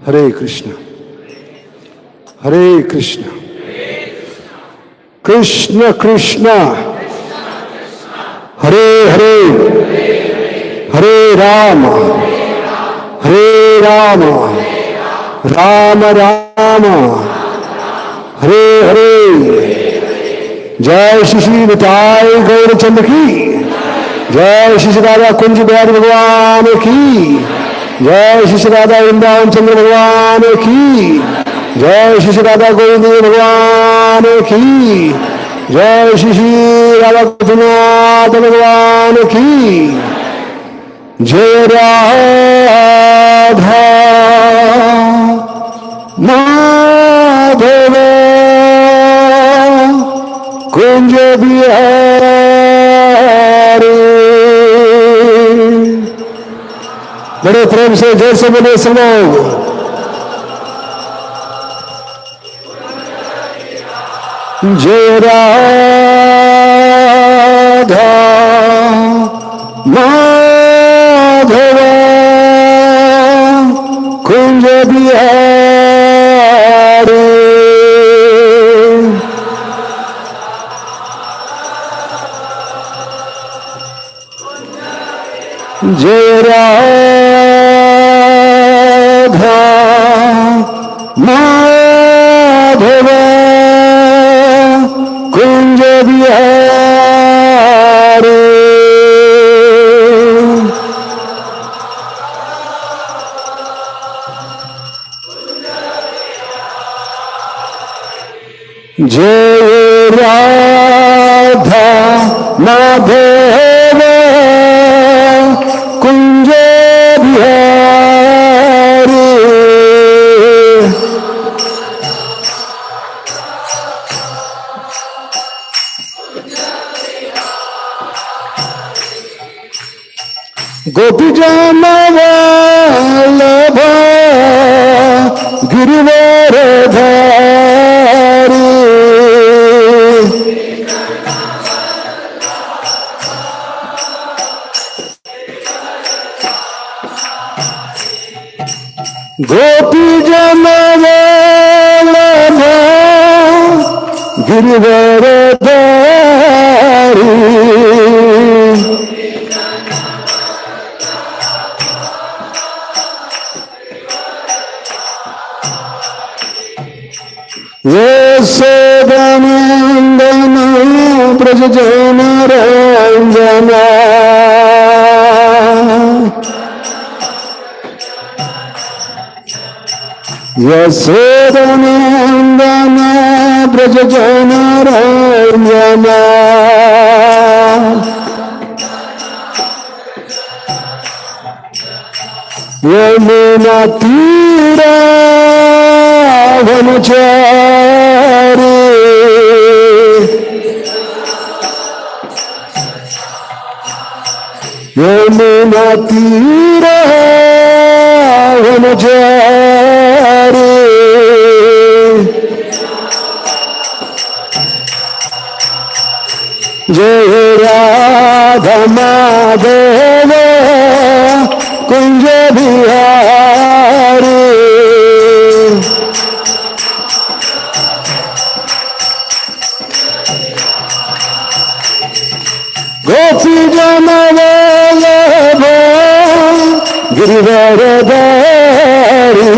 हरे कृष्ण हरे कृष्ण कृष्ण कृष्ण हरे हरे हरे राम राम राम हरे हरे। जय श्री श्री निताय गौरचंद्र की जय श्री श्री राधा कुंज बिहारी भगवान की जय श्री श्री राधा वृंदावन चंद्र भगवान की जय श्री श्री राधा गोविंद भगवान की जय श्री श्री राधा कृष्णनाथ भगवान की जय राधा माधव कुंज बिहारी। बड़े प्रेम से जय से बोले सब लोग। जय राधा माधव कुंज बिहारी। जय राधा माधव कुंज बिहारी। जय राधा माधव कुंज बिहारी। गोपी जन वल्लभ गिरिवर धारी। गोपी जन वल्लभ गिरिवर धारी। यशोदनंदन ब्रज जन रंजन। यशोदनंदन ब्रज जन रंजन। यमुना तीरा वनचारी। यमुना तीरा वनचारी। जय राधा माधव कुंज बिहारी। गोपी जन वल्लभ गिरिवर धारी।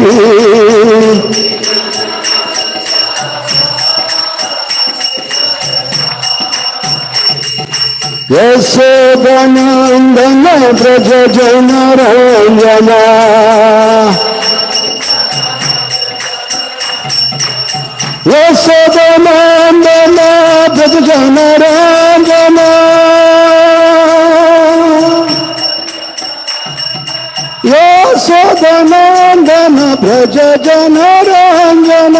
यशोदनंदन ब्रज जन रंजन। यशोदनंदन ब्रज जन रंजन। यशोदनंदन ब्रज जन रंजन।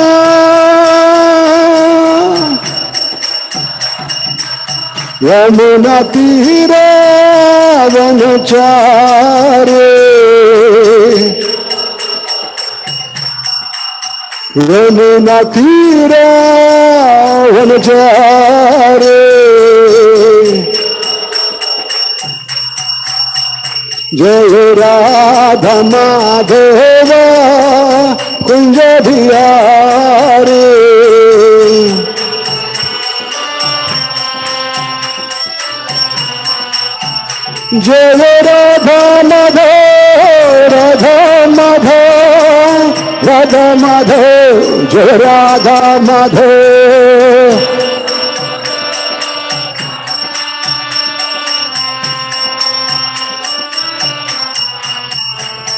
यमुना तीरे वनचारी। यमुना तीरे वनचारी। जय राधा माधव कुंज बिहारी। जय राधा माधव राधा माधव राधा माधव जय राधा माधव।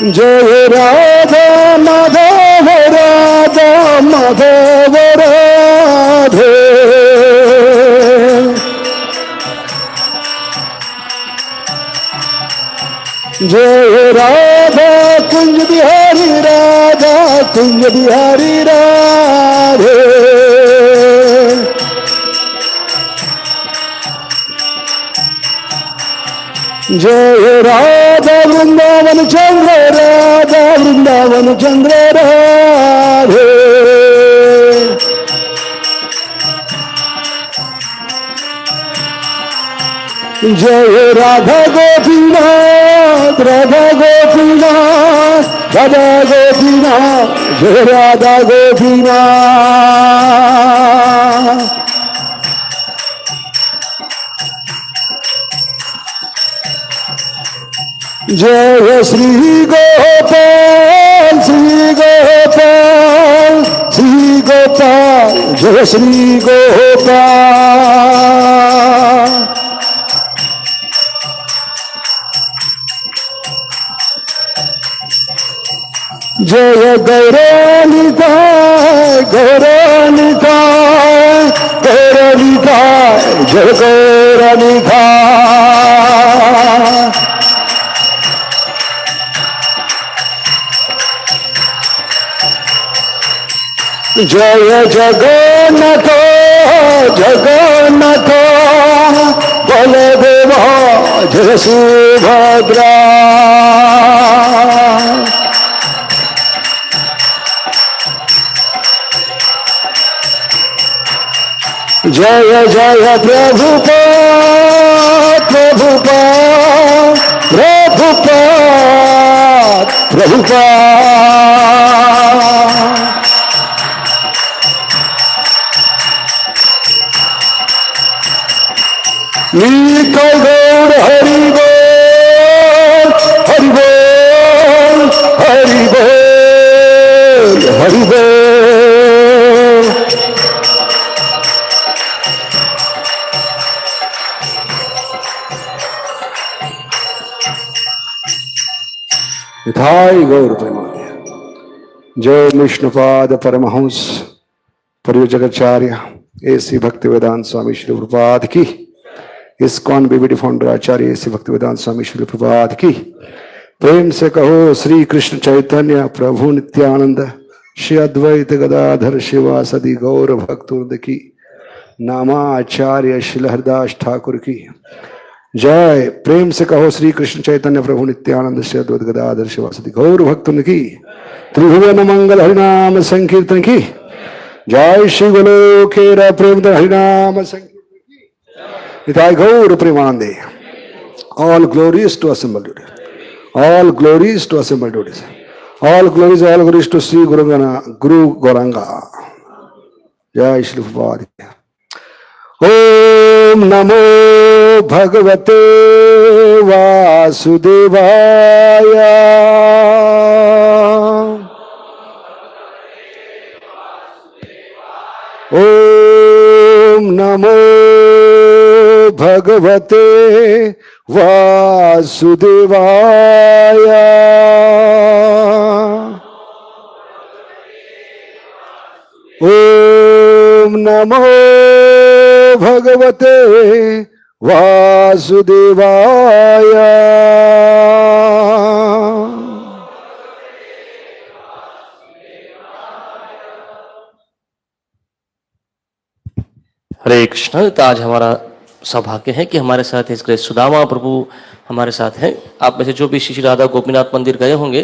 जय राधा माधव राधा माधव राधे। जय राधा कुंज बिहारी राधा कुंज बिहारी राधे। जय राधा वृंदावन चंद्र राधा वृंदावन चंद्र राधे। जय राधा गोपीनाथ राधा गोपीनाथ राधा गोपीनाथ जय राधा गोपीनाथ। जय श्री गोपाल श्री गोपाल श्री गोपाल जय श्री गोपाल। जय गौरानिका गौरानिका गौरानिका जय गौरानिका। जय जगन्नाथ जगन्नाथ बलदेव जय सुभद्रा। जय जय प्रभुपाद प्रभुपाद प्रभुपाद प्रभुपाद। नील गौर हरि बोल हरि बोल हरि बोल हरि बोल। यथाई गौर प्रेमानंद। जय विष्णुपाद परमहंस परिव्राजकाचार्य ऐसी भक्तिवेदांत स्वामी श्री प्रभुपाद की। इस्कॉन बीबीडी फाउंडर आचार्य ऐसी भक्तिवेदांत स्वामी श्री प्रभुपाद की। प्रेम से कहो श्री कृष्ण चैतन्य प्रभु नित्यानंद श्री अद्वैत गदाधर शिवासदि गौर भक्तवृंद की। नामाचार्य श्री हरदास ठाकुर की जय। प्रेम से कहो श्री कृष्ण चैतन्य प्रभु नित्यानंद श्री अद्वैत गदाधर शिवासदि गौर भक्तवृंद की। त्रिभुवन मंगल हरिनाम संकीर्तन की जय। श्री गोलोकेरा प्रेम हरिनाम संकीर्तन की गौर प्रेमानंदे। All glories to assembled devotees. All glories to assembled devotees. All glories to Sri Guru Gauranga. Jai Shri Prabhupada. Om Namo Bhagavate Vasudevaya. Om Namo Bhagavate Vasudevaya. Om Namo Bhagavate Vasudevaya. हरे कृष्ण। तो आज हमारा सौभाग्य है कि हमारे साथ इस grace Sudama प्रभु हमारे साथ हैं। आप में से जो भी श्री राधा गोपीनाथ मंदिर गए होंगे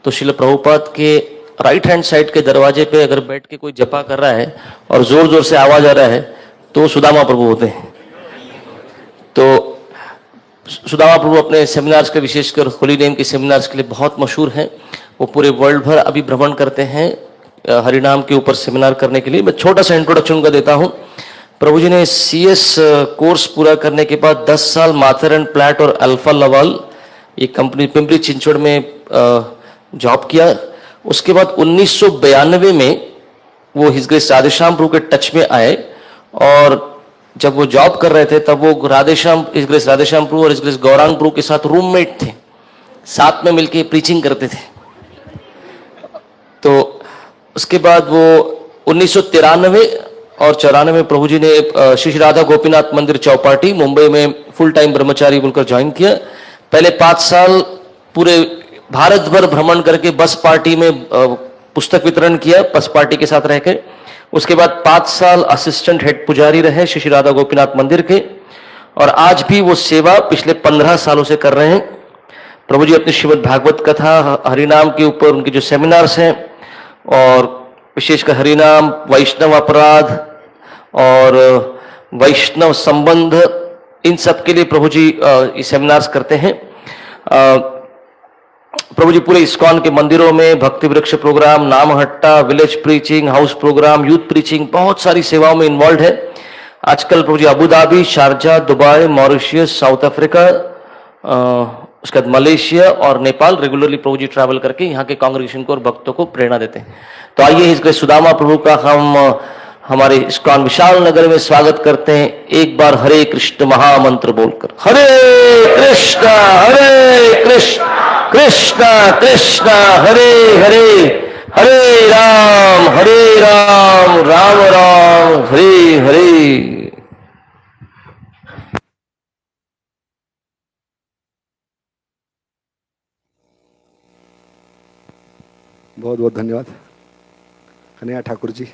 तो श्रील प्रभुपाद के राइट हैंड साइड के दरवाजे पे अगर बैठ के कोई जपा कर रहा है और जोर जोर से आवाज आ रहा है तो सुदामा प्रभु होते हैं। तो सुदामा प्रभु अपने सेमिनार्स के, विशेषकर होली नेम के सेमिनार्स के लिए बहुत मशहूर हैं। वो पूरे वर्ल्ड भर अभी भ्रमण करते हैं हरिनाम के ऊपर सेमिनार करने के लिए। मैं छोटा सा इंट्रोडक्शन उनका देता हूँ। प्रभु जी ने CS कोर्स पूरा करने के बाद 10 साल माथर एंड प्लैट और अल्फा लवाल ये कंपनी पिंपरी चिंचवड़ में जॉब किया। उसके बाद 1992 में वो हिज ग्रेस राधेश्याम प्रभु के टच में आए, और जब वो जॉब कर रहे थे तब वो राधेश्याम, हिज ग्रेस राधेश्याम प्रभु और हिज ग्रेस गौरांग प्रभु के साथ रूममेट थे, साथ में मिलके प्रीचिंग करते थे। तो उसके बाद वो 1993 और 94 में प्रभु जी ने श्री राधा गोपीनाथ मंदिर चौपाटी मुंबई में फुल टाइम ब्रह्मचारी बोलकर ज्वाइन किया। पहले 5 साल पूरे भारत भर भ्रमण करके बस पार्टी में पुस्तक वितरण किया, बस पार्टी के साथ रहकर। उसके बाद 5 साल असिस्टेंट हेड पुजारी रहे श्री राधा गोपीनाथ मंदिर के, और आज भी वो सेवा पिछले 15 सालों से कर रहे हैं। प्रभु जी अपनी श्रीमद् भागवत कथा, हरिनाम के ऊपर उनके जो सेमिनार्स हैं, और विशेषकर हरिनाम, वैष्णव अपराध और वैष्णव संबंध, इन सब के लिए प्रभु जी ये सेमिनार्स करते हैं। प्रभु जी पूरे इस्कॉन के मंदिरों में भक्ति Vriksha program, Nama Hatta, village preaching, house program, youth preaching, बहुत सारी सेवाओं में इन्वॉल्व है। आजकल प्रभु जी Abu Dhabi, Sharjah, Dubai, Mauritius, South Africa, उसके बाद मलेशिया और नेपाल रेगुलरली प्रभु जी ट्रैवल करके यहाँ के कांग्रेगेशन को और भक्तों को प्रेरणा देते हैं। तो आइए इसके सुदामा प्रभु का हम हमारे इस्कॉन विशाल नगर में स्वागत करते हैं। एक बार हरे कृष्ण महामंत्र बोलकर, हरे कृष्ण कृष्ण कृष्ण हरे हरे, हरे राम राम राम हरे हरे। बहुत बहुत धन्यवाद कन्हैया ठाकुर जी।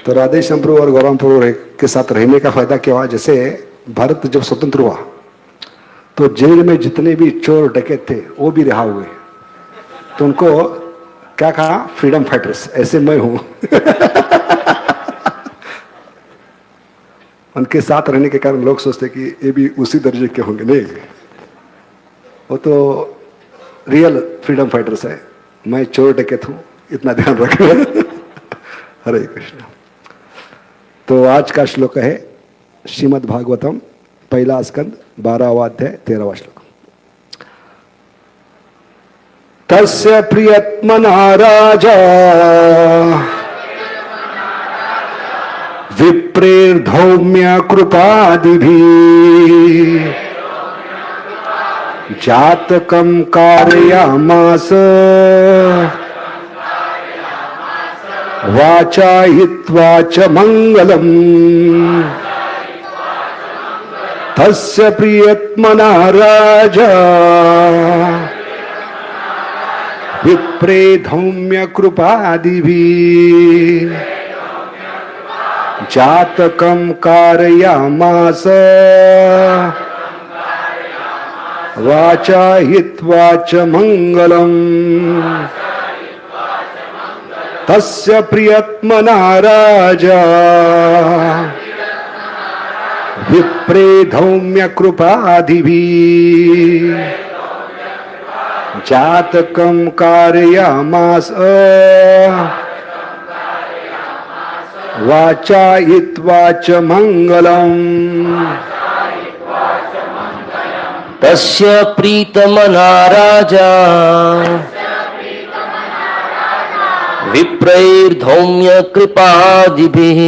तो राधे श्याम प्रभु और गौरांग प्रभु के साथ रहने का फायदा क्या हुआ? जैसे भारत जब स्वतंत्र हुआ तो जेल में जितने भी चोर डकैत थे वो भी रिहा हुए। तो उनको क्या कहा? Freedom fighters. ऐसे मैं हूं। उनके साथ रहने के कारण लोग सोचते कि ये भी उसी दर्जे के होंगे। नहीं, वो तो रियल फ्रीडम फाइटर्स है। मैं चोर डकैत हूं, इतना ध्यान रखना। हरे कृष्ण। तो आज का श्लोक है श्रीमद् भागवतम, पहला स्कंद, 12वां अध्याय, 13वां श्लोक। तस्य प्रियत्मना राजा विप्रेर्धौम्य कृपादिभिः जातकं कारयामास वाचा हित्वा च मंगलम्। तस्य प्रियत्मना राजा विप्रे धौम्य कृपादिभिः जातकं कारयामास वाचा हित्वा च मंगलम्। तस्य प्रियत्मना राजा विप्रे धौम्य कृपादिभिः जातकं कारयामास वाचा हित्वा च मंगलम्। तस्य प्रीतमना राजा विप्रैर्धौम्य कृपादिभिः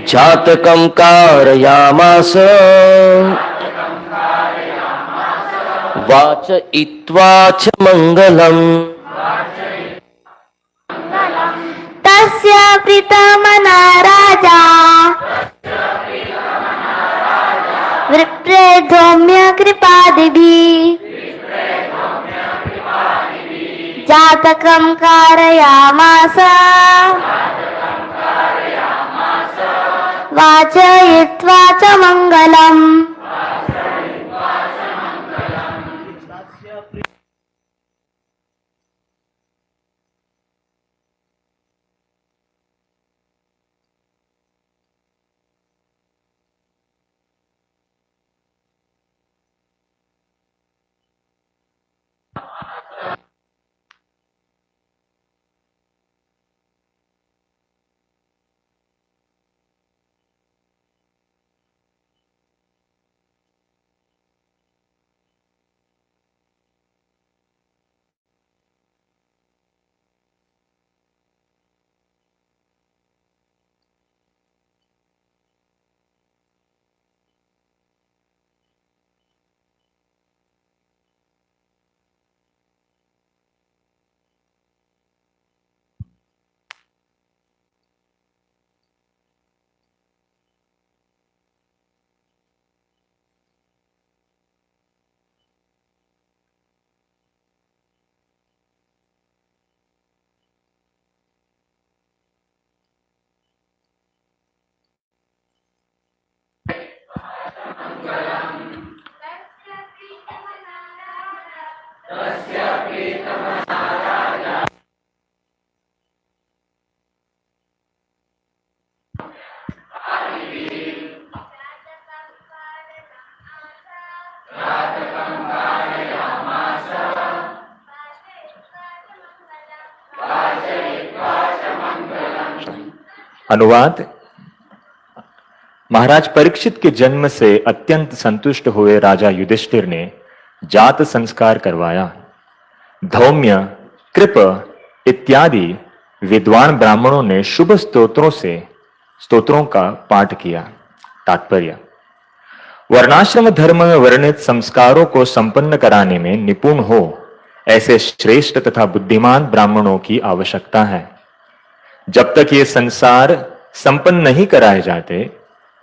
जातकं कारयामास वाचयित्वा च मंगलम्। तस्य प्रीतमना राजा विप्रेर्धौम्य कृपादिभिः जातकं कारयामास वाचयित्वा च मंगलम्। अनुवाद। महाराज परीक्षित के जन्म से अत्यंत संतुष्ट हुए राजा युधिष्ठिर ने जात संस्कार करवाया। धौम्य, कृप इत्यादि विद्वान ब्राह्मणों ने शुभ स्तोत्रों का पाठ किया। तात्पर्य: वर्णाश्रम धर्म में वर्णित संस्कारों को संपन्न कराने में निपुण हो ऐसे श्रेष्ठ तथा बुद्धिमान ब्राह्मणों की आवश्यकता है। जब तक ये संसार संपन्न नहीं कराए जाते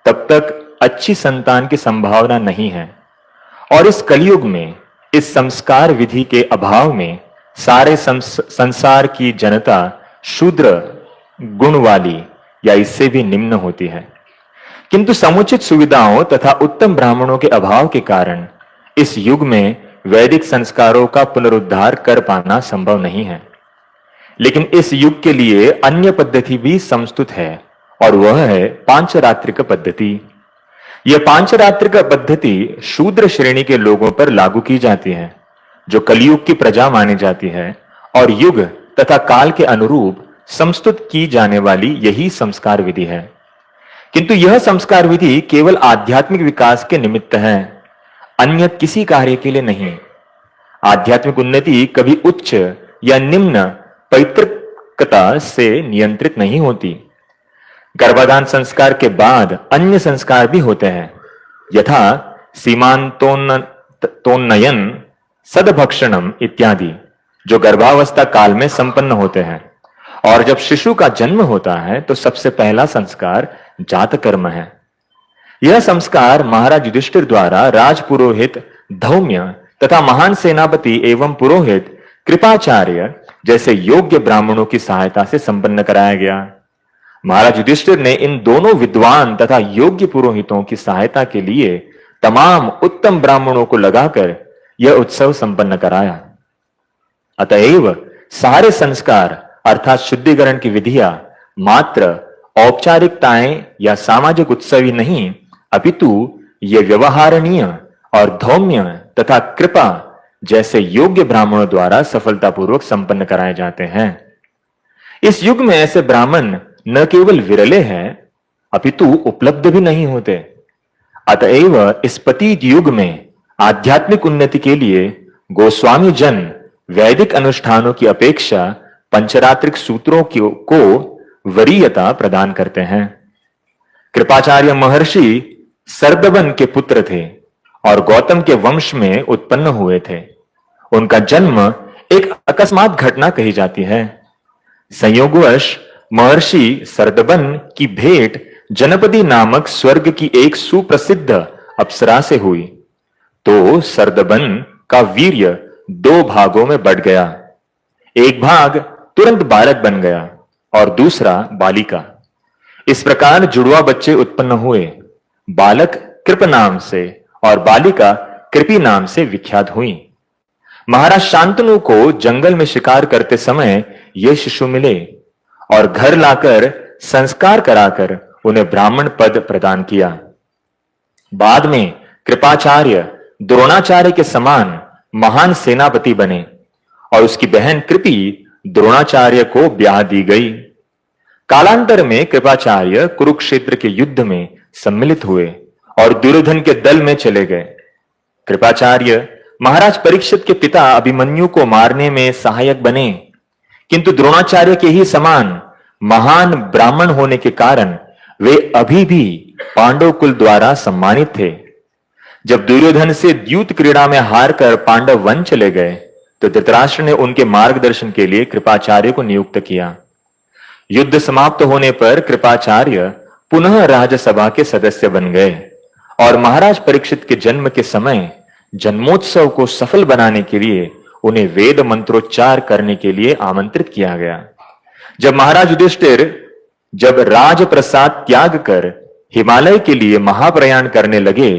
तब तक अच्छी संतान की संभावना नहीं है। और इस कलयुग में इस संस्कार विधि के अभाव में सारे संसार की जनता शूद्र गुण वाली या इससे भी निम्न होती है। किंतु समुचित सुविधाओं तथा उत्तम ब्राह्मणों के अभाव के कारण इस युग में वैदिक संस्कारों का पुनरुद्धार कर पाना संभव नहीं है। लेकिन इस युग के लिए अन्य पद्धति भी संस्तुत है और वह है पांचरात्रिक पद्धति। यह पांचरात्रिक पद्धति शूद्र श्रेणी के लोगों पर लागू की जाती है, जो कलयुग की प्रजा मानी जाती है, और युग तथा काल के अनुरूप संस्तुत की जाने वाली यही संस्कार विधि है। किंतु यह संस्कार विधि केवल आध्यात्मिक विकास के निमित्त है, अन्य किसी कार्य के लिए नहीं। आध्यात्मिक उन्नति कभी उच्च या निम्न पैतृकता से नियंत्रित नहीं होती। गर्भाधान संस्कार के बाद अन्य संस्कार भी होते हैं, यथा सीमांतोन्नयन, सदभक्षणम इत्यादि, जो गर्भावस्था काल में संपन्न होते हैं। और जब शिशु का जन्म होता है तो सबसे पहला संस्कार जात कर्म है। यह संस्कार महाराज युधिष्ठिर द्वारा राजपुरोहित धौम्य तथा महान सेनापति एवं पुरोहित कृपाचार्य जैसे योग्य ब्राह्मणों की सहायता से संपन्न कराया गया। महाराज युधिष्ठिर ने इन दोनों विद्वान तथा योग्य पुरोहितों की सहायता के लिए तमाम उत्तम ब्राह्मणों को लगाकर यह उत्सव संपन्न कराया। अतएव सारे संस्कार अर्थात शुद्धिकरण की विधियां मात्र औपचारिकताएं या सामाजिक उत्सव ही नहीं, अपितु ये व्यवहारणीय और धौम्य तथा कृपा जैसे योग्य ब्राह्मणों द्वारा सफलतापूर्वक संपन्न कराए जाते हैं। इस युग में ऐसे ब्राह्मण न केवल विरले हैं, अपितु उपलब्ध भी नहीं होते। अतएव इस पतित युग में आध्यात्मिक उन्नति के लिए गोस्वामी जन वैदिक अनुष्ठानों की अपेक्षा पंचरात्रिक सूत्रों को वरीयता प्रदान करते हैं। कृपाचार्य महर्षि सर्दबन के पुत्र थे और गौतम के वंश में उत्पन्न हुए थे। उनका जन्म एक अकस्मात घटना कही जाती है। संयोगवश महर्षि सर्दबन की भेंट जनपदी नामक स्वर्ग की एक सुप्रसिद्ध अप्सरा से हुई, तो सर्दबन का वीर्य 2 भागों में बढ़ गया। एक भाग तुरंत बालक बन गया और दूसरा बालिका। इस प्रकार जुड़वा बच्चे उत्पन्न हुए। बालक कृप नाम से और बालिका कृपी नाम से विख्यात हुई। महाराज शांतनु को जंगल में शिकार करते समय ये शिशु मिले और घर लाकर संस्कार कराकर उन्हें ब्राह्मण पद प्रदान किया। बाद में कृपाचार्य द्रोणाचार्य के समान महान सेनापति बने और उसकी बहन कृपी द्रोणाचार्य को ब्याह दी गई। कालांतर में कृपाचार्य कुरुक्षेत्र के युद्ध में सम्मिलित हुए और दुर्योधन के दल में चले गए। कृपाचार्य महाराज परीक्षित के पिता अभिमन्यु को मारने में सहायक बने, किंतु द्रोणाचार्य के ही समान महान ब्राह्मण होने के कारण वे अभी भी पांडव कुल द्वारा सम्मानित थे। जब दुर्योधन से द्यूत क्रीड़ा में हारकर पांडव वन चले गए तो धृतराष्ट्र ने उनके मार्गदर्शन के लिए कृपाचार्य को नियुक्त किया। युद्ध समाप्त होने पर कृपाचार्य पुनः राज्यसभा के सदस्य बन गए और महाराज परीक्षित के जन्म के समय जन्मोत्सव को सफल बनाने के लिए उन्हें वेद मंत्रोच्चार करने के लिए आमंत्रित किया गया। जब महाराज युधिष्ठिर जब राजप्रसाद त्याग कर हिमालय के लिए महाप्रयाण करने लगे,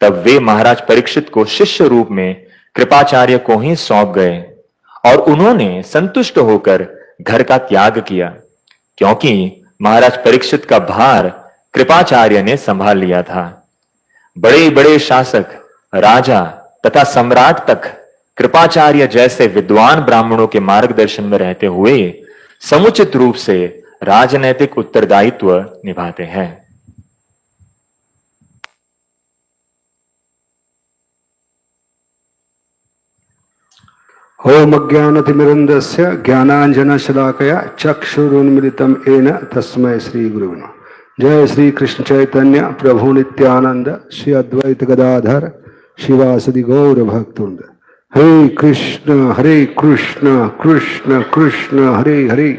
तब वे महाराज परीक्षित को शिष्य रूप में कृपाचार्य को ही सौंप गए और उन्होंने संतुष्ट होकर घर का त्याग किया, क्योंकि महाराज परीक्षित का भार कृपाचार्य ने संभाल लिया था। बड़े बड़े शासक, राजा तथा सम्राट तक कृपाचार्य जैसे विद्वान ब्राह्मणों के मार्गदर्शन में रहते हुए समुचित रूप से राजनैतिक उत्तरदायित्व निभाते हैं। ओम अज्ञानतिमिरन्दस्य ज्ञानाञ्जनशलाकया चक्षुरुन्मिलितं येन तस्मै श्री गुरुवे नमः। जय श्री कृष्ण चैतन्य प्रभु नित्यानंद श्री अद्वैत गदाधर शिवासदि गौर भक्तवृंद। हरे कृष्ण कृष्ण कृष्ण हरे हरे,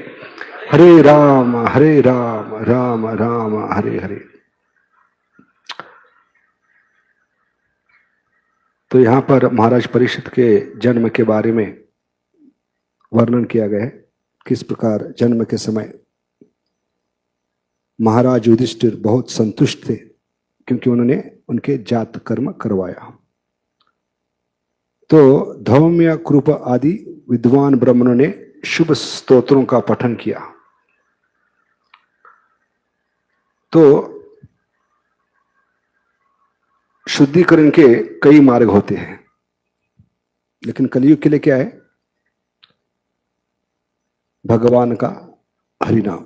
हरे राम राम राम हरे हरे। तो यहाँ पर महाराज परीक्षित के जन्म के बारे में वर्णन किया गया है, किस प्रकार जन्म के समय महाराज युधिष्ठिर बहुत संतुष्ट थे क्योंकि उन्होंने उनके जात कर्म करवाया। तो धौम्य कृप आदि विद्वान ब्राह्मणों ने शुभ स्तोत्रों का पठन किया। तो शुद्धिकरण के कई मार्ग होते हैं, लेकिन कलयुग के लिए क्या है? भगवान का हरिनाम।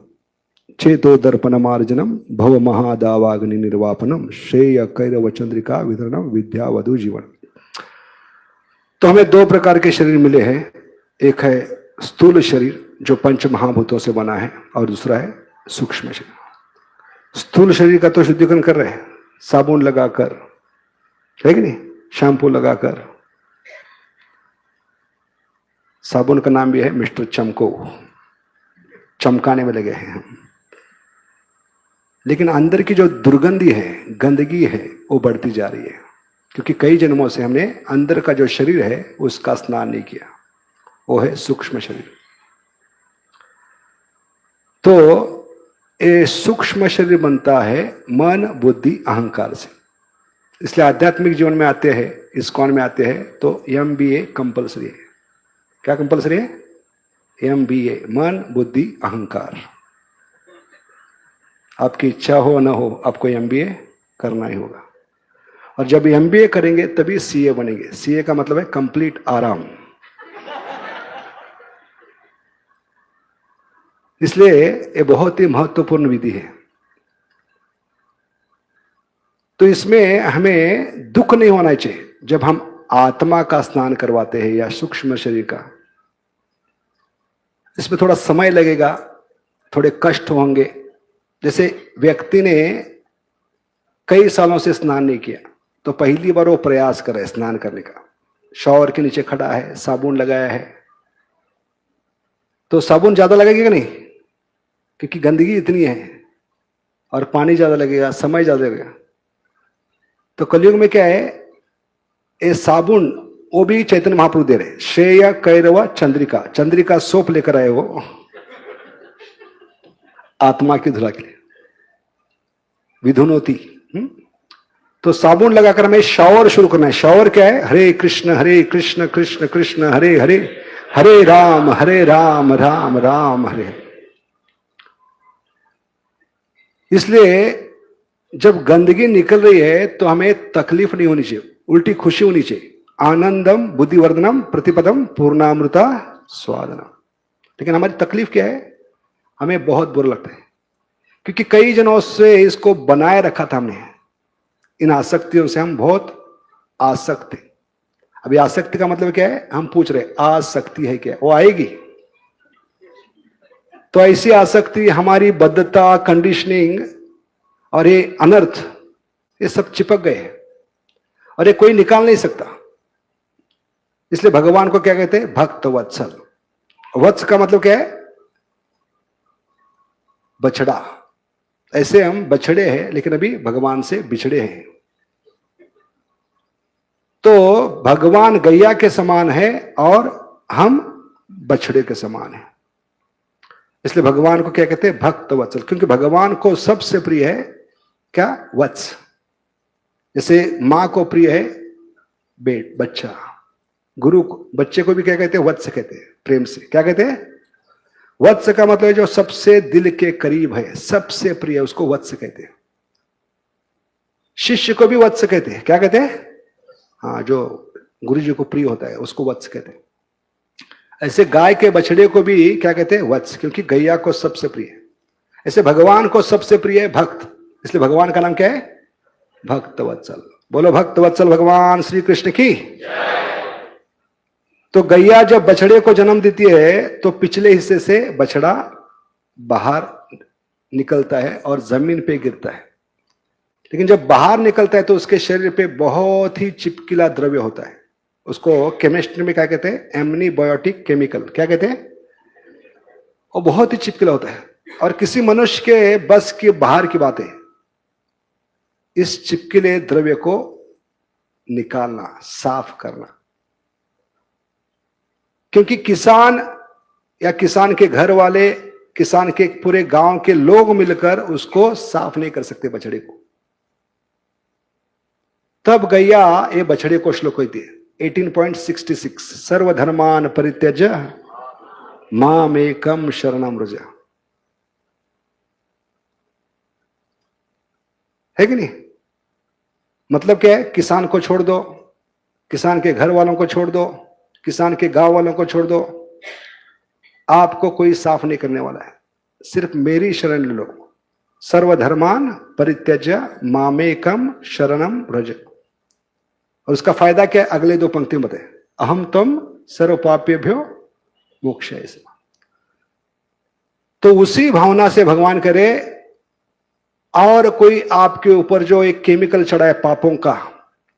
चेतो दर्पण मार्जनम भव महादावाग्नि निर्वापनम श्रेय कैरव चंद्रिका वितरणम विद्या वधु जीवन। तो हमें दो प्रकार के शरीर मिले हैं, एक है स्थूल शरीर जो पंच महाभूतों से बना है, और दूसरा है सूक्ष्म शरीर। स्थूल शरीर का तो शुद्धिकरण कर रहे हैं, साबुन लगाकर, है कि नहीं, शैम्पू लगाकर। साबुन का नाम भी है मिस्टर चमको, चमकाने में लगे हैं हम। लेकिन अंदर की जो दुर्गंधी है, गंदगी है, वो बढ़ती जा रही है, क्योंकि कई जन्मों से हमने अंदर का जो शरीर है उसका स्नान नहीं किया, वो है सूक्ष्म शरीर। तो ये सूक्ष्म शरीर बनता है मन बुद्धि अहंकार से। इसलिए आध्यात्मिक जीवन में आते हैं, इस्कॉन में आते हैं तो MBA कंपल्सरी है। क्या कंपल्सरी है? MBA, मन बुद्धि अहंकार। आपकी इच्छा हो ना हो, आपको MBA करना ही होगा। और जब MBA करेंगे तभी CA बनेंगे। CA का मतलब है कंप्लीट आराम। इसलिए ये बहुत ही महत्वपूर्ण विधि है। तो इसमें हमें दुख नहीं होना चाहिए जब हम आत्मा का स्नान करवाते हैं या सूक्ष्म शरीर का। इसमें थोड़ा समय लगेगा, थोड़े कष्ट होंगे। जैसे व्यक्ति ने कई सालों से स्नान नहीं किया, तो पहली बार वो प्रयास करे स्नान करने का, शॉवर के नीचे खड़ा है, साबुन लगाया है, तो साबुन ज्यादा लगेगा नहीं, क्योंकि गंदगी इतनी है, और पानी ज्यादा लगेगा, समय ज्यादा लगेगा। तो कलयुग में क्या है, ये साबुन वो भी चैतन्य महाप्रभु दे रहे, श्रेय कैरव चंद्रिका। चंद्रिका सोप लेकर आए वो आत्मा की धुला के लिए, विधुनोती। तो साबुन लगाकर हमें शावर शुरू करना है। शावर क्या है? हरे कृष्ण कृष्ण कृष्ण हरे हरे, हरे राम राम राम हरे हरे। इसलिए जब गंदगी निकल रही है तो हमें तकलीफ नहीं होनी चाहिए, उल्टी खुशी होनी चाहिए। आनंदम बुद्धिवर्धनम प्रतिपदम पूर्णामृता स्वादनम। लेकिन हमारी तकलीफ क्या है? हमें बहुत बुरा लगता है, क्योंकि कई जनों से इसको बनाए रखा था हमने। इन आसक्तियों से हम बहुत आसक्त हैं। अभी आसक्ति का मतलब क्या है? हम पूछ रहे आसक्ति है क्या? वो आएगी। तो ऐसी आसक्ति, हमारी बद्धता, कंडीशनिंग और ये अनर्थ, ये सब चिपक गए हैं और ये कोई निकाल नहीं सकता। इसलिए भगवान को क्या कहते हैं? भक्त वत्सल। वत्स का मतलब क्या है? बछड़ा। ऐसे हम बछड़े हैं, लेकिन अभी भगवान से बिछड़े हैं। तो भगवान गैया के समान है और हम बछड़े के समान हैं। इसलिए भगवान को क्या कहते हैं? भक्त वत्सल। क्योंकि भगवान को सबसे प्रिय है क्या? वत्स। जैसे मां को प्रिय है बच्चा, गुरु को, बच्चे को भी क्या कहते हैं? वत्स कहते हैं, प्रेम से। क्या कहते हैं? वत्स का मतलब है जो सबसे दिल के करीब है, सबसे प्रिय, उसको वत्स कहते हैं। शिष्य को भी वत्स कहते हैं। क्या कहते हैं? हाँ, जो गुरु जी को प्रिय होता है उसको वत्स कहते हैं। ऐसे गाय के बछड़े को भी क्या कहते हैं? वत्स, क्योंकि गैया को सबसे प्रिय है। ऐसे भगवान को सबसे प्रिय है भक्त, इसलिए भगवान का नाम क्या है? भक्त वत्सल। बोलो भक्त वत्सल भगवान श्री कृष्ण की। तो गैया जब बछड़े को जन्म देती है तो पिछले हिस्से से बछड़ा बाहर निकलता है और जमीन पे गिरता है, लेकिन जब बाहर निकलता है तो उसके शरीर पे बहुत ही चिपकिला द्रव्य होता है। उसको केमिस्ट्री में क्या कहते हैं? एमनीबायोटिक केमिकल। क्या कहते हैं? वो बहुत ही चिपकिला होता है और किसी मनुष्य के बस के बाहर की बात है इस चिपकिले द्रव्य को निकालना, साफ करना। क्योंकि किसान या किसान के घर वाले, किसान के पूरे गांव के लोग मिलकर उसको साफ नहीं कर सकते बछड़े को। तब गैया ये बछड़े को श्लोक कहती है 18.66 सर्वधर्मान परित्यज्य मामेकम शरणम व्रज। है कि नहीं? मतलब क्या है? किसान को छोड़ दो, किसान के घर वालों को छोड़ दो, किसान के गांव वालों को छोड़ दो, आपको कोई साफ नहीं करने वाला है, सिर्फ मेरी शरण ले लो। सर्वधर्मान परित्यज्य मामेकम शरणम व्रज। और उसका फायदा क्या है? अगले दो पंक्ति में बताए, अहम तम सर्व पापेभ्यो मोक्षय। तो उसी भावना से भगवान करे और कोई आपके ऊपर जो एक केमिकल चढ़ा है पापों का,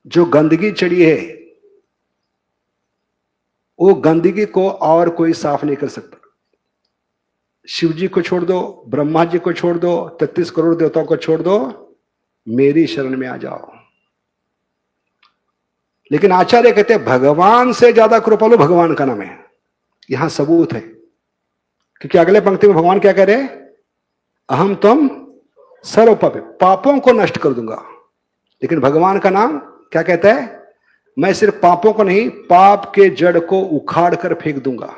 जो गंदगी चढ़ी है, वो गंदगी को और कोई साफ नहीं कर सकता। शिव जी को छोड़ दो, ब्रह्मा जी को छोड़ दो, 33 करोड़ देवताओं को छोड़ दो, मेरी शरण में आ जाओ। लेकिन आचार्य कहते हैं भगवान से ज्यादा कृपालु भगवान का नाम है। यहां सबूत है, क्योंकि अगले पंक्ति में भगवान क्या कह रहे? अहम तम सर्व पापे, पापों को नष्ट कर दूंगा। लेकिन भगवान का नाम क्या कहता है? मैं सिर्फ पापों को नहीं, पाप के जड़ को उखाड़ कर फेंक दूंगा।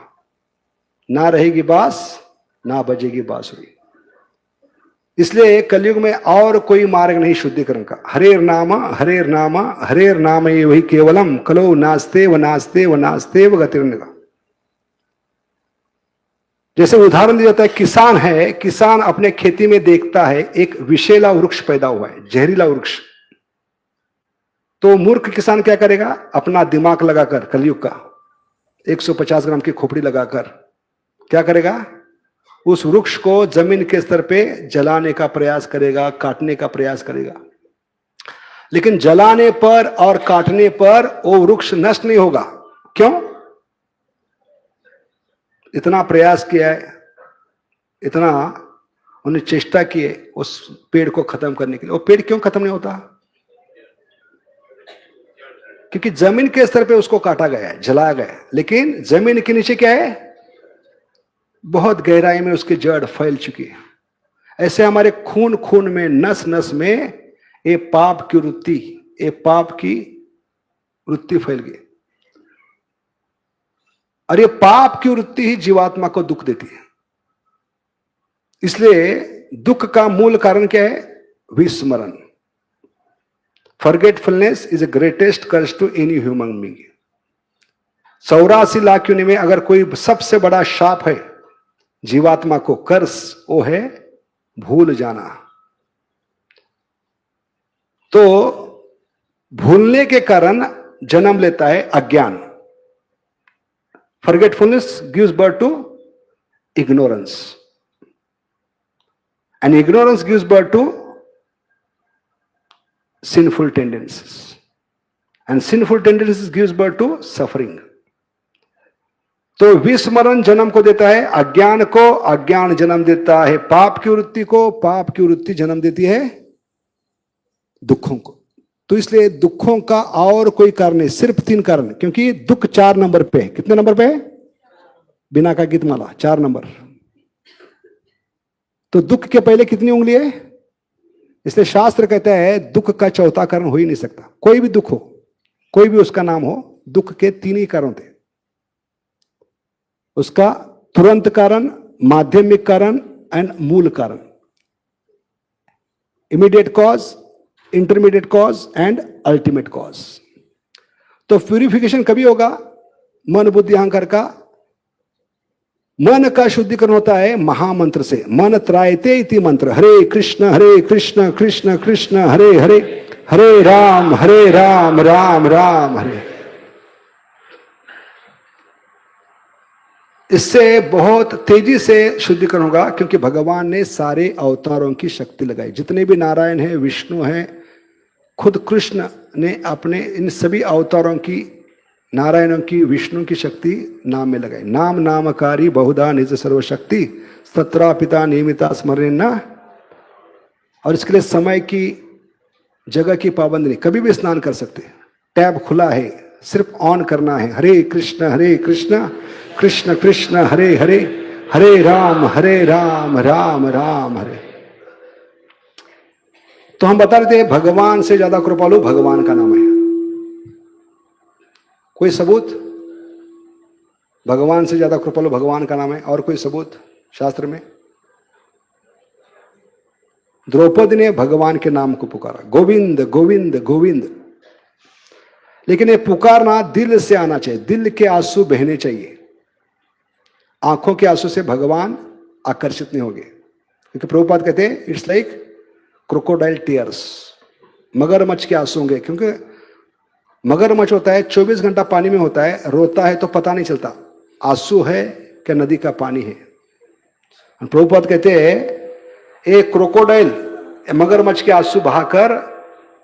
ना रहेगी बांस, ना बजेगी बांसुरी। इसलिए कलयुग में और कोई मार्ग नहीं शुद्धिकरण का। हरेर नाम हरेर नाम हरेर नाम ये वही केवलम कलो नास्ते व नास्ते व नास्ते व गतिर्निगा। जैसे उदाहरण दिया जाता है, किसान है, किसान अपने खेती में देखता है एक विषैला वृक्ष पैदा हुआ है, जहरीला वृक्ष। तो मूर्ख किसान क्या करेगा? अपना दिमाग लगाकर, कलयुग का 150 ग्राम की खोपड़ी लगाकर क्या करेगा? उस वृक्ष को जमीन के स्तर पे जलाने का प्रयास करेगा, काटने का प्रयास करेगा। लेकिन जलाने पर और काटने पर वो वृक्ष नष्ट नहीं होगा। क्यों? इतना प्रयास किया है, इतना उन्हें चेष्टा की है उस पेड़ को खत्म करने के लिए। वो पेड़ क्यों खत्म नहीं होता? क्योंकि जमीन के स्तर पे उसको काटा गया है, जलाया गया है। लेकिन जमीन के नीचे क्या है? बहुत गहराई में उसकी जड़ फैल चुकी है। ऐसे हमारे खून खून में, नस नस में ये पाप की वृत्ति, ये पाप की वृत्ति फैल गई। और ये पाप की वृत्ति ही जीवात्मा को दुख देती है। इसलिए दुख का मूल कारण क्या है? विस्मरण। Forgetfulness is the greatest curse to any human being. 84 lakh योनि में अगर कोई सबसे बड़ा शाप है जीवात्मा को, कर्स, वो है भूल जाना। तो भूलने के कारण जन्म लेता है अज्ञान। Forgetfulness gives birth to ignorance, and ignorance gives birth to sinful tendencies, and sinful tendencies gives birth to suffering. तो विस्मरण जन्म को देता है अज्ञान को, अज्ञान जन्म देता है पाप की वृत्ति को, पाप की वृत्ति जन्म देती है दुखों को। तो इसलिए दुखों का और कोई कारण नहीं, सिर्फ 3 कारण। क्योंकि दुख 4 नंबर पे है। कितने नंबर पे है? बिना का गीतमाला 4 नंबर। तो दुख के पहले कितनी उंगली है? इसलिए शास्त्र कहता है दुख का चौथा कारण हो ही नहीं सकता। कोई भी दुख हो, कोई भी उसका नाम हो, दुख के 3 ही कारण थे। उसका तुरंत कारण, माध्यमिक कारण एंड मूल कारण। Immediate cause, intermediate cause and ultimate cause. तो प्यूरिफिकेशन कभी होगा? मन बुद्धि अहंकार का मन का शुद्धिकरण होता है महामंत्र से। मन त्रायते इति मंत्र, हरे कृष्ण कृष्ण कृष्ण हरे हरे, हरे राम राम राम हरे। इससे बहुत तेजी से शुद्धिकरण होगा, क्योंकि भगवान ने सारे अवतारों की शक्ति लगाई। जितने भी नारायण हैं, विष्णु हैं, खुद कृष्ण ने अपने इन सभी अवतारों की, नारायणों की, विष्णु की शक्ति नाम में लगाई। नाम नामकारी बहुधा निज सर्वशक्ति, सत्रा पिता नियमिता स्मरण। और इसके लिए समय की, जगह की पाबंदी नहीं, कभी भी स्नान कर सकते। टैब खुला है, सिर्फ ऑन करना है। हरे कृष्ण कृष्ण कृष्ण हरे हरे, हरे राम राम राम हरे। तो हम बता रहे थे भगवान से ज्यादा कृपालु भगवान का नाम है। कोई सबूत? भगवान से ज्यादा कृपालु भगवान का नाम है। और कोई सबूत शास्त्र में? द्रौपदी ने भगवान के नाम को पुकारा, गोविंद गोविंद गोविंद। लेकिन ये पुकारना दिल से आना चाहिए, दिल के आंसू बहने चाहिए। आंखों के आंसू से भगवान आकर्षित नहीं होंगे, क्योंकि प्रभुपाद कहते हैं इट्स लाइक क्रोकोडाइल टीयर्स, मगरमच्छ के आंसू होंगे। क्योंकि मगरमच्छ होता है 24 घंटा पानी में होता है, रोता है तो पता नहीं चलता आंसू है कि नदी का पानी है। प्रभुपाद कहते हैं एक क्रोकोडाइल, मगरमच्छ के आंसू बहाकर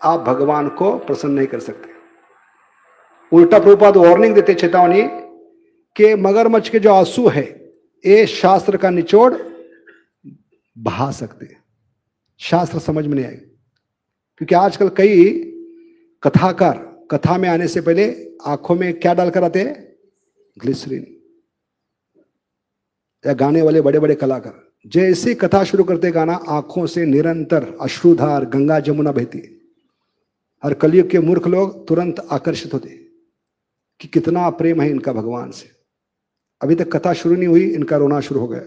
आप भगवान को प्रसन्न नहीं कर सकते। उल्टा प्रभुपाद वार्निंग देते, चेतावनी, कि मगरमच्छ के जो आंसू है ये शास्त्र का निचोड़ बहा सकते हैं, शास्त्र समझ में नहीं आएगा। क्योंकि आजकल कई कथाकार कथा में आने से पहले आंखों में क्या डालकर आते हैं? ग्लिसरीन। या गाने वाले बड़े बड़े कलाकार जैसे कथा शुरू करते गाना, आंखों से निरंतर अश्रुधार गंगा जमुना बहती है। और कलयुग के मूर्ख लोग तुरंत आकर्षित होते कि कितना प्रेम है इनका भगवान से। अभी तक कथा शुरू नहीं हुई, इनका रोना शुरू हो गया।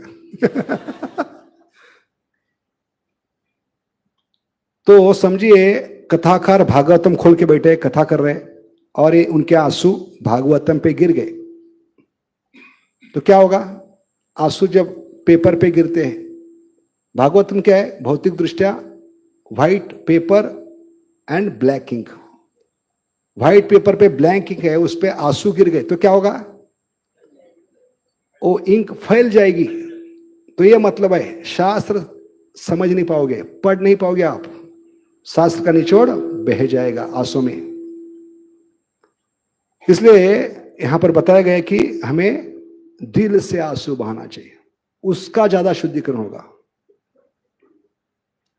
तो समझिए कथाकार भागवतम खोल के बैठे कथा कर रहे, और ये उनके आंसू भागवतम पे गिर गए। तो क्या होगा? आंसू जब पेपर पे गिरते हैं, भागवतम क्या है? भौतिक दृष्टया white paper and black ink. White paper पे ब्लैक इंक है, उस पे आंसू गिर गए तो क्या होगा? वो इंक फैल जाएगी। तो ये मतलब है शास्त्र समझ नहीं पाओगे, पढ़ नहीं पाओगे आप, शास्त्र का निचोड़ बह जाएगा आंसू में। इसलिए यहां पर बताया गया कि हमें दिल से आंसू बहाना चाहिए, उसका ज्यादा शुद्धिकरण होगा।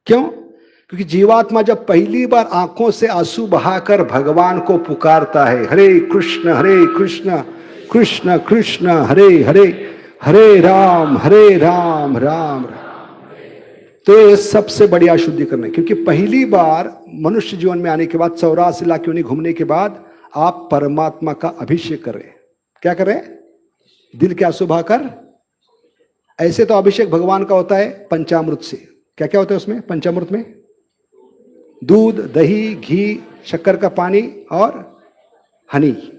क्यों? क्योंकि जीवात्मा जब पहली बार आंखों से आंसू बहाकर भगवान को पुकारता है, हरे कृष्ण कृष्ण कृष्ण हरे हरे, हरे राम राम राम, तो ये सबसे बढ़िया शुद्धिकरण है। क्योंकि पहली बार मनुष्य जीवन में आने के बाद 84 लाख योनि घूमने के बाद आप परमात्मा का अभिषेक कर रहे हैं। क्या कर रहे हैं? दिल के आंसू बहाकर। ऐसे तो अभिषेक भगवान का होता है पंचामृत से। क्या क्या होता है उसमें? पंचामृत में दूध, दही, घी, शक्कर का पानी और हनी।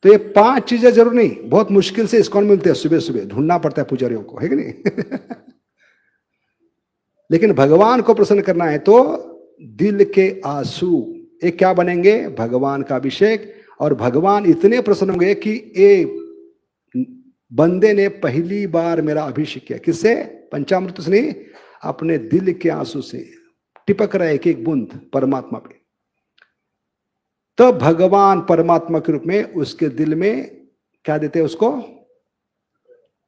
तो ये 5 चीजें जरूर नहीं, बहुत मुश्किल से इस्कॉन में मिलते हैं, सुबह सुबह ढूंढना पड़ता है पुजारियों को, है कि नहीं? लेकिन भगवान को प्रसन्न करना है तो दिल के आंसू ये क्या बनेंगे? भगवान का अभिषेक। और भगवान इतने प्रसन्न होंगे कि ये बंदे ने पहली बार मेरा अभिषेक किया। किससे? पंचामृत से नहीं, अपने दिल के आंसू से टिपक रहा है एक एक बूंद परमात्मा पे। तो भगवान परमात्मा के रूप में उसके दिल में क्या देते हैं? उसको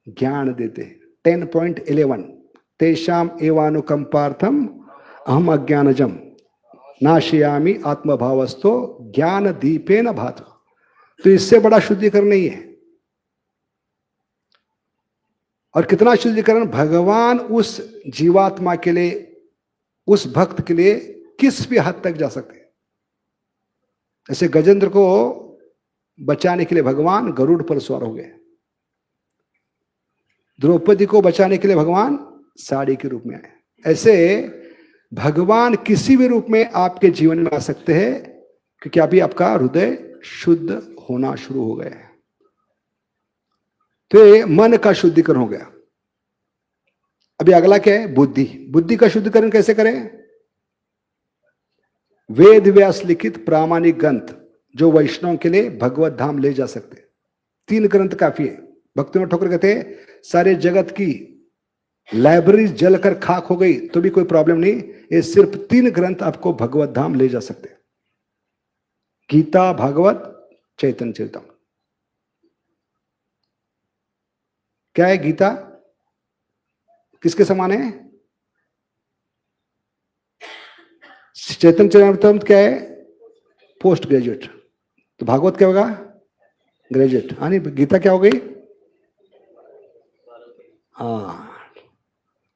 ज्ञान देते हैं। 10.11 तेषाम एवानुकंपार्थम अहम अज्ञानजम नाशयामि आत्मभावस्तो ज्ञान दीपेन भात। तो इससे बड़ा शुद्धिकरण नहीं है। और कितना शुद्धिकरण? भगवान उस जीवात्मा के लिए, उस भक्त के लिए किस भी हद तक जा सकते हैं। ऐसे गजेंद्र को बचाने के लिए भगवान गरुड़ पर सवार हो गए, द्रौपदी को बचाने के लिए भगवान साड़ी के रूप में आए। ऐसे भगवान किसी भी रूप में आपके जीवन में आ सकते हैं, क्योंकि अभी आपका हृदय शुद्ध होना शुरू हो गया है। तो ये मन का शुद्धिकरण हो गया। अभी अगला क्या है? बुद्धि। बुद्धि का शुद्धिकरण कैसे करें? वेद व्यास लिखित प्रामाणिक ग्रंथ जो वैष्णव के लिए भगवत धाम ले जा सकते, 3 ग्रंथ काफी है। भक्तिविनोद ठाकुर कहते हैं सारे जगत की लाइब्रेरी जलकर खाक हो गई तो भी कोई प्रॉब्लम नहीं, ये सिर्फ 3 ग्रंथ आपको भगवत धाम ले जा सकते, गीता, भागवत, चैतन्य चरितम। क्या है गीता? किसके समान है? चैतन्य चरितम क्या है? Post graduate. तो भागवत क्या होगा? ग्रेजुएट। हाँ, नहीं, गीता क्या हो गई? हाँ।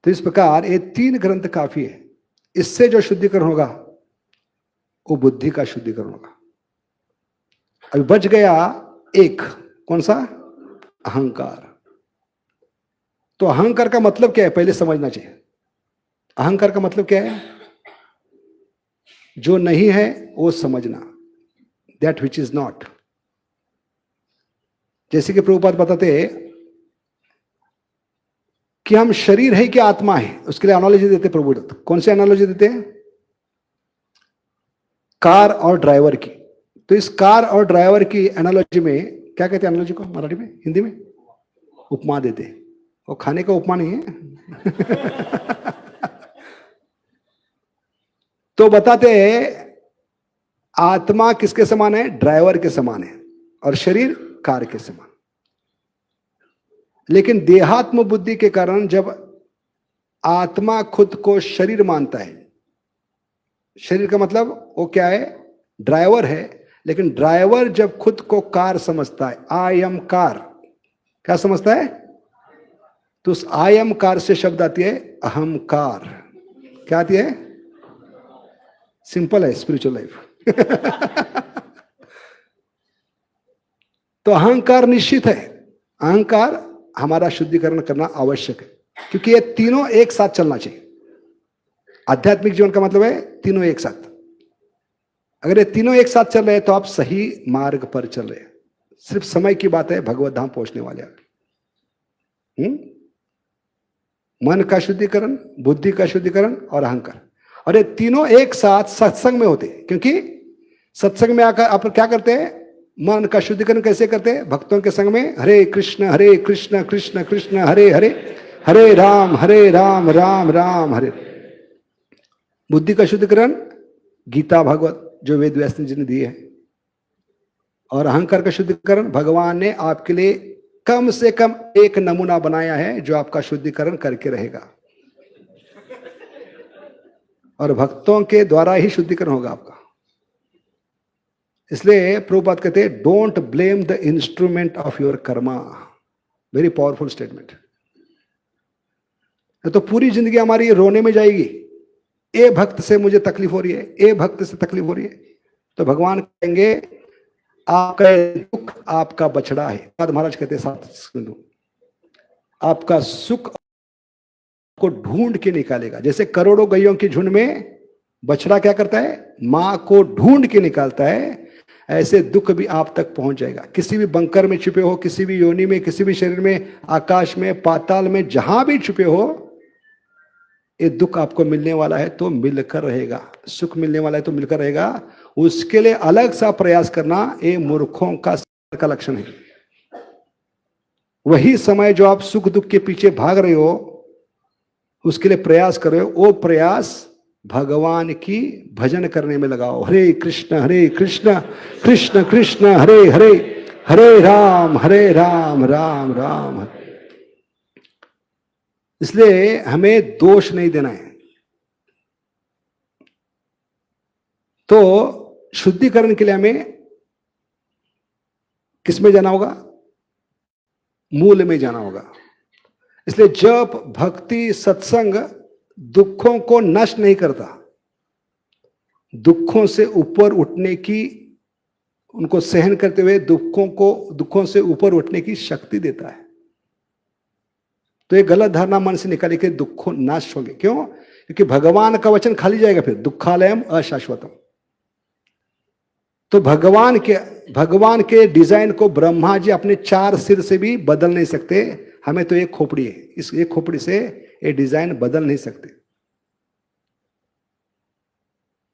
तो इस प्रकार ये 3 ग्रंथ काफी है। इससे जो शुद्धिकरण होगा वो बुद्धि का शुद्धिकरण होगा। अभी बच गया एक, कौन सा? अहंकार। तो अहंकार का मतलब क्या है पहले समझना चाहिए। अहंकार का मतलब क्या है? जो नहीं है वो समझना, दैट विच इज नॉट। जैसे कि प्रभुपाद बताते हैं कि हम शरीर है कि आत्मा है, उसके लिए एनालॉजी देते प्रभुदत्त। कौन सी एनालॉजी देते हैं? कार और ड्राइवर की। तो इस कार और ड्राइवर की एनालॉजी में क्या कहते हैं? एनालॉजी को मराठी में, हिंदी में उपमा देते। वो खाने का उपमा नहीं है। तो बताते हैं आत्मा किसके समान है? ड्राइवर के समान है, और शरीर कार के समान। लेकिन देहात्म बुद्धि के कारण जब आत्मा खुद को शरीर मानता है, शरीर का मतलब वो क्या है? ड्राइवर है। लेकिन ड्राइवर जब खुद को कार समझता है, आई एम कार, क्या समझता है? तो उस आई एम कार से शब्द आती है अहंकार। क्या आती है? सिंपल है स्पिरिचुअल लाइफ। तो अहंकार निश्चित है। अहंकार हमारा शुद्धिकरण करना आवश्यक है, क्योंकि ये तीनों एक साथ चलना चाहिए। आध्यात्मिक जीवन का मतलब है तीनों एक साथ। अगर ये तीनों एक साथ चल रहे हैं तो आप सही मार्ग पर चल रहे हैं। सिर्फ समय की बात है भगवत धाम पहुंचने वाले आप। मन का शुद्धिकरण, बुद्धि का शुद्धिकरण और अहंकार, और ये तीनों एक साथ सत्संग में होते हैं। क्योंकि सत्संग में आकर आप क्या करते हैं? मन का शुद्धिकरण कैसे करते हैं? भक्तों के संग में हरे कृष्ण कृष्ण कृष्ण हरे हरे, हरे राम राम राम हरे। बुद्धि का शुद्धिकरण गीता भागवत जो वेद व्यास जी ने दिए हैं, और अहंकार का शुद्धिकरण भगवान ने आपके लिए कम से कम एक नमूना बनाया है जो आपका शुद्धिकरण करके रहेगा, और भक्तों के द्वारा ही शुद्धिकरण होगा आपका। इसलिए प्रभुपाद कहते हैं don't blame the instrument of your Karma. Very powerful statement. तो पूरी जिंदगी हमारी रोने में जाएगी, ए भक्त से मुझे तकलीफ हो रही है, ए भक्त से तकलीफ हो रही है। तो भगवान कहेंगे आपका दुख आपका बछड़ा है। महाराज कहते हैं आपका सुख को ढूंढ के निकालेगा। जैसे करोड़ों गैयों की झुंड में बछड़ा क्या करता है? मां को ढूंढ के निकालता है। ऐसे दुख भी आप तक पहुंच जाएगा। किसी भी बंकर में छुपे हो, किसी भी योनि में, किसी भी शरीर में, आकाश में, पाताल में, जहां भी छुपे हो, ये दुख आपको मिलने वाला है तो मिलकर रहेगा, सुख मिलने वाला है तो मिलकर रहेगा। उसके लिए अलग सा प्रयास करना ये मूर्खों का लक्षण है। वही समय जो आप सुख दुख के पीछे भाग रहे हो, उसके लिए प्रयास कर रहे हो, वो प्रयास भगवान की भजन करने में लगाओ। हरे कृष्ण कृष्ण कृष्ण हरे हरे, हरे राम राम राम हरे। इसलिए हमें दोष नहीं देना है। तो शुद्धिकरण के लिए हमें किसमें जाना होगा? मूल में जाना होगा। इसलिए जब भक्ति सत्संग दुखों को नष्ट नहीं करता, दुखों से ऊपर उठने की, उनको सहन करते हुए दुखों से ऊपर उठने की शक्ति देता है। तो ये गलत धारणा मन से निकाली कि दुखों नाश होंगे। क्यों? क्योंकि भगवान का वचन खाली जाएगा फिर, दुखालयम अशाश्वतम। तो भगवान के डिजाइन को ब्रह्मा जी अपने 4 सिर से भी बदल नहीं सकते। हमें तो एक खोपड़ी है, इस एक खोपड़ी से ये डिजाइन बदल नहीं सकते।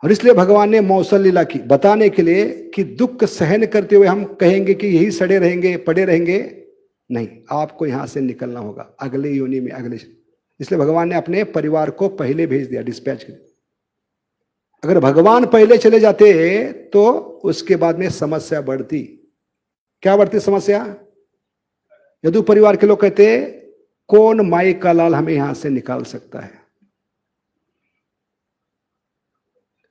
और इसलिए भगवान ने मौसल लीला की, बताने के लिए कि दुख सहन करते हुए हम कहेंगे कि यही सड़े रहेंगे, पड़े रहेंगे, नहीं, आपको यहां से निकलना होगा अगले योनि में, अगले। इसलिए भगवान ने अपने परिवार को पहले भेज दिया, डिस्पैच कर। अगर भगवान पहले चले जाते तो उसके बाद में समस्या बढ़ती। क्या बढ़ती समस्या? यदु परिवार के लोग कहते कौन माई का लाल हमें यहां से निकाल सकता है।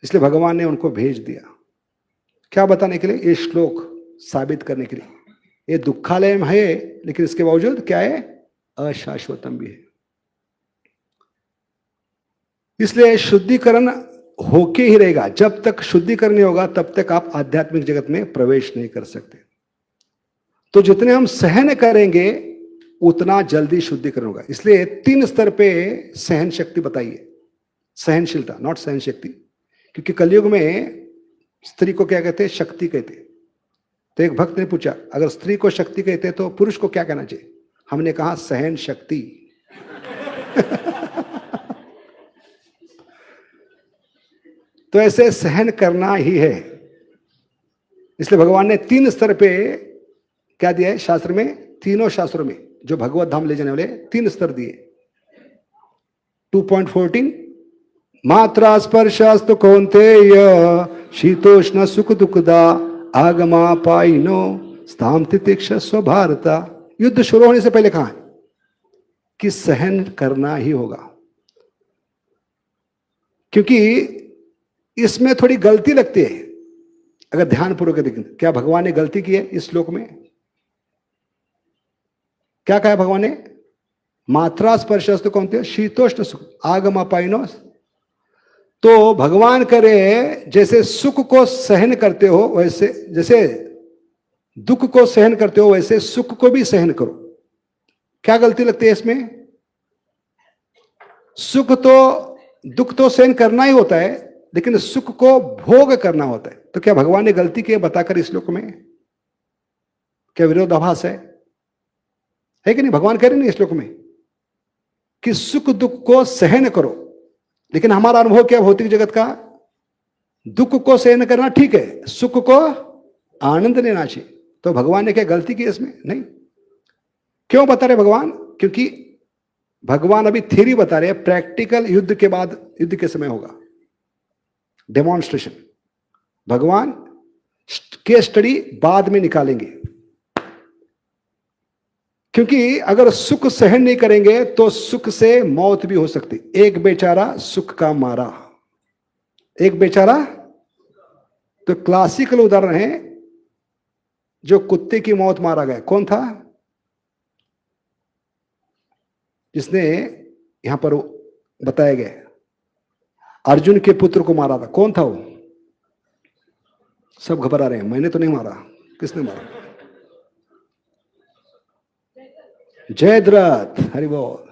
इसलिए भगवान ने उनको भेज दिया। क्या बताने के लिए? ये श्लोक साबित करने के लिए। ये दुखालय में है, लेकिन इसके बावजूद क्या है? अशाश्वतम भी है। इसलिए शुद्धिकरण होके ही रहेगा। जब तक शुद्धिकरण नहीं होगा तब तक आप आध्यात्मिक जगत में प्रवेश नहीं कर सकते। तो जितने हम सहन करेंगे उतना जल्दी शुद्धिकरण होगा। इसलिए 3 स्तर पे सहन शक्ति बताइए। सहनशीलता, नॉट सहन शक्ति, क्योंकि कलयुग में स्त्री को क्या कहते हैं? शक्ति कहते हैं। तो एक भक्त ने पूछा, अगर स्त्री को शक्ति कहते तो पुरुष को क्या कहना चाहिए? हमने कहा सहन शक्ति। तो ऐसे सहन करना ही है। इसलिए भगवान ने 3 स्तर पे क्या दिया है शास्त्र में? तीनों शास्त्रों में जो भगवत धाम ले जाने वाले 3 स्तर दिए। 2.14 मात्रा स्पर्शास्तु कौन्तेय शीतोष्ण सुख दुखदा आगमा पाइनो स्थाम तितिक्षस्व भारता। युद्ध शुरू होने से पहले कहा है कि सहन करना ही होगा, क्योंकि इसमें थोड़ी गलती लगती है। अगर ध्यान पूर्वक देखें, क्या भगवान ने गलती की है इस श्लोक में? क्या कहा भगवान ने? मात्रा स्पर्शस्तु कौन्तेय शीतोष्ण सुख आगमा पाइनो। तो भगवान करे जैसे सुख को सहन करते हो वैसे, जैसे दुख को सहन करते हो वैसे सुख को भी सहन करो। क्या गलती लगती है इसमें? सुख तो, दुख तो सहन करना ही होता है, लेकिन सुख को भोग करना होता है। तो क्या भगवान ने गलती की बताकर इस श्लोक में? क्या विरोधाभास है कि नहीं? भगवान कह रहे नहीं इस श्लोक में कि सुख दुख को सहन करो, लेकिन हमारा अनुभव क्या भौतिक जगत का? दुख को सहन करना ठीक है, सुख को आनंद लेना चाहिए। तो भगवान ने क्या गलती की इसमें? नहीं। क्यों बता रहे भगवान? क्योंकि भगवान अभी थ्योरी बता रहे हैं, प्रैक्टिकल युद्ध के बाद, युद्ध के समय होगा डेमोन्स्ट्रेशन। भगवान केस स्टडी बाद में निकालेंगे, क्योंकि अगर सुख सहन नहीं करेंगे तो सुख से मौत भी हो सकती। एक बेचारा सुख का मारा, एक बेचारा। तो क्लासिकल उदाहरण है जो कुत्ते की मौत मारा गया, कौन था? जिसने यहां पर बताया गया अर्जुन के पुत्र को मारा था, कौन था वो? सब घबरा रहे हैं, मैंने तो नहीं मारा। किसने मारा? जयद्रथ। हरि बोल।